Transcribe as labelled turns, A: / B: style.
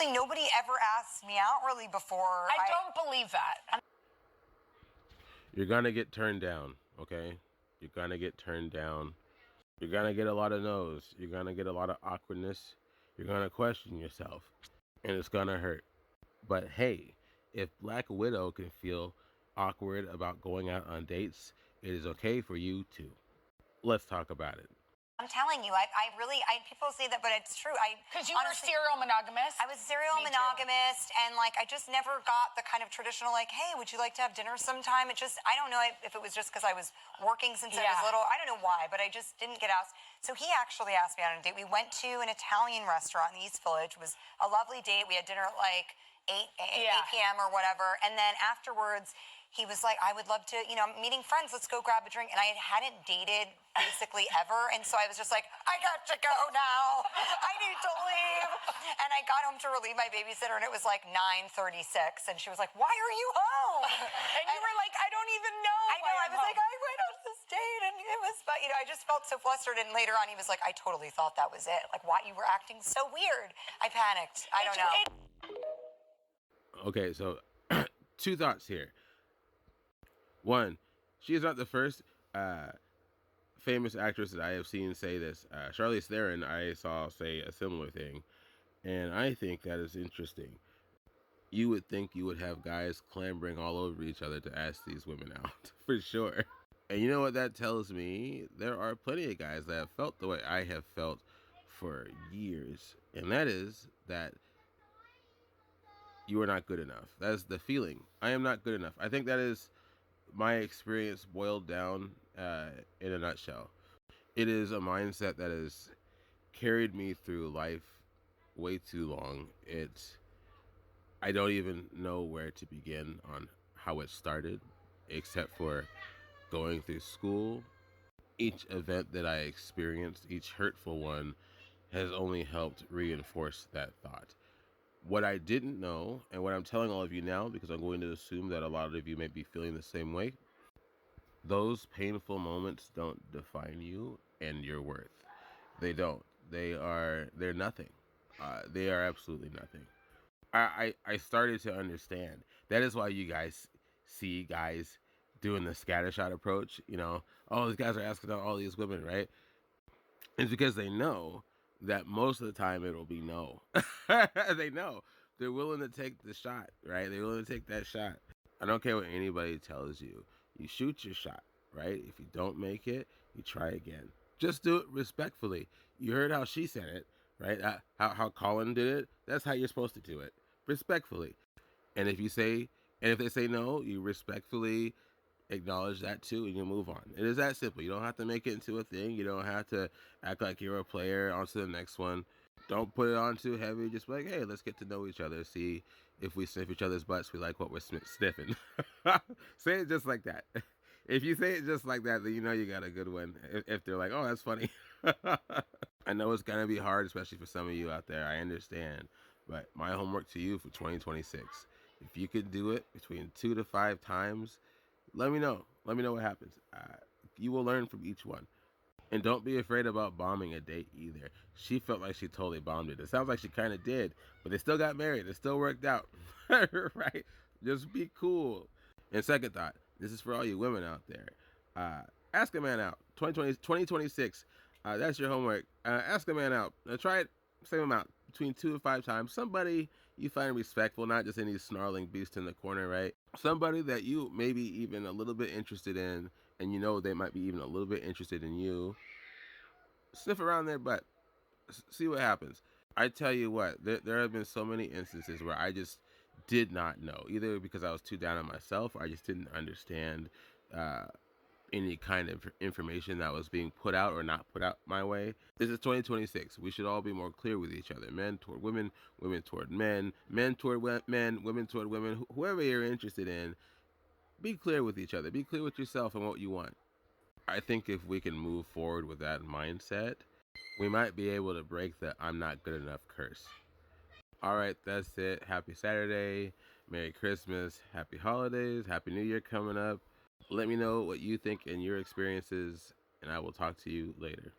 A: Nobody ever asked me out really before.
B: I don't believe that.
C: You're gonna get turned down, okay? You're gonna get turned down. You're gonna get a lot of no's. You're gonna get a lot of awkwardness. You're gonna question yourself, and it's gonna hurt. But hey, if Black Widow can feel awkward about going out on dates, it is okay for you too. Let's talk about it.
A: I'm telling you, people say that, but it's true.
B: Because you were serial monogamous.
A: I was serial monogamous, and like I just never got the kind of traditional like, hey, would you like to have dinner sometime? I don't know if it was just because I was working since I was little. I don't know why, but I just didn't get asked. So he actually asked me out on a date. We went to an Italian restaurant in the East Village. It was a lovely date. We had dinner at like 8 p.m. or whatever, and then afterwards, he was like, I would love to, I'm meeting friends, let's go grab a drink. And I hadn't dated basically ever. And so I was just like, I got to go now. I need to leave. And I got home to relieve my babysitter, and it was like 9:36. And she was like, why are you home?
B: And you were like, I don't even know.
A: I know. I was like, I went out to this date, and it was, but I just felt so flustered. And later on, he was like, I totally thought that was it. Like, why you were acting so weird. I panicked. I don't know.
C: Okay, so two thoughts here. One, she is not the first famous actress that I have seen say this. Charlize Theron, I saw say a similar thing, and I think that is interesting. You would think you would have guys clambering all over each other to ask these women out, for sure. And you know what that tells me? There are plenty of guys that have felt the way I have felt for years, and that is that you are not good enough. That is the feeling. I am not good enough. I think that is my experience boiled down in a nutshell. It is a mindset that has carried me through life way too long. I don't even know where to begin on how it started, except for going through school. Each event that I experienced, each hurtful one, has only helped reinforce that thought. What I didn't know, and what I'm telling all of you now, because I'm going to assume that a lot of you may be feeling the same way, those painful moments don't define you and your worth. They don't. They're nothing. They are absolutely nothing. I started to understand. That is why you guys see guys doing the scattershot approach. Oh, these guys are asking out all these women, right? It's because they know that most of the time it'll be no. They know. They're willing to take the shot, right? They're willing to take that shot. I don't care what anybody tells you. You shoot your shot, right? If you don't make it, you try again. Just do it respectfully. You heard how she said it, right? How Colin did it. That's how you're supposed to do it, respectfully. And if they say no, you respectfully acknowledge that too, and you move on. It is that simple. You don't have to make it into a thing. You don't have to act like you're a player. On to the next one. Don't put it on too heavy. Just be like, hey, let's get to know each other. See if we sniff each other's butts. We like what we're sniffing. Say it just like that. If you say it just like that, then you know you got a good one. If they're like, oh, that's funny. I know it's going to be hard, especially for some of you out there. I understand. But my homework to you for 2026, if you could do it between 2 to 5 times, let me know. Let me know what happens. You will learn from each one. And don't be afraid about bombing a date either. She felt like she totally bombed it. It sounds like she kind of did, but they still got married. It still worked out. Right? Just be cool. And second thought, this is for all you women out there. Ask a man out. 2026. That's your homework. Ask a man out. Try it same amount, between 2 to 5 times. Somebody you find respectful, not just any snarling beast in the corner, right? Somebody that you maybe even a little bit interested in, and you know they might be even a little bit interested in you. Sniff around their butt. See what happens. I tell you what, there have been so many instances where I just did not know, either because I was too down on myself or I just didn't understand any kind of information that was being put out or not put out my way. This is 2026. We should all be more clear with each other. Men toward women, women toward men, men toward men, women toward women. Whoever you're interested in, be clear with each other. Be clear with yourself and what you want. I think if we can move forward with that mindset, we might be able to break the I'm not good enough curse. All right, that's it. Happy Saturday. Merry Christmas. Happy holidays. Happy New Year coming up. Let me know what you think and your experiences, and I will talk to you later.